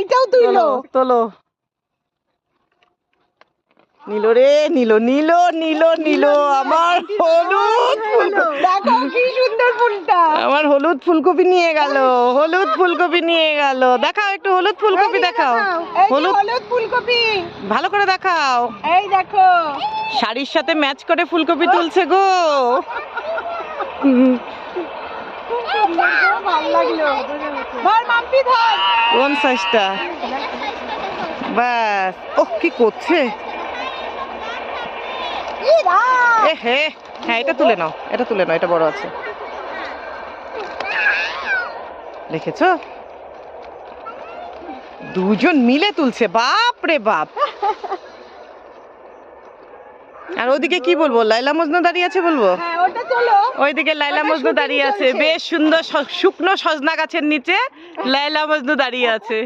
এইটাও তুইলো তোলো নীলো রে নীলো নীলো নীলো নীলো আমার হলুদ দেখো কি সুন্দর ফুলটা আমার হলুদ ফুলকপি নিয়ে গেল হলুদ ফুলকপি নিয়ে গেল দেখাও একটু হলুদ ফুলকপি দেখাও এই যে হলুদ হলুদ ফুলকপি ভালো করে দেখাও এই দেখো শাড়ির সাথে ম্যাচ করে ফুলকপি তুলছে গো ভালো লাগলো ধর মাম্পি ধর কোন সাইজটা বাস ওহ কি করছে এ হে হ্যাঁ এটা তুলে নাও এটা বড় আছে দেখেছো দুজন মিলে তুলছে বাপ রে বাপ আর ওদিকে কি বলবো লাইলা মজনু দাঁড়িয়ে আছে বলবো হ্যাঁ ওটা তোলো ওইদিকে লাইলা মজনু দাঁড়িয়ে আছে বেশ সুন্দর শুকনো সজনা গাছের নিচে লাইলা মজনু দাঁড়িয়ে আছে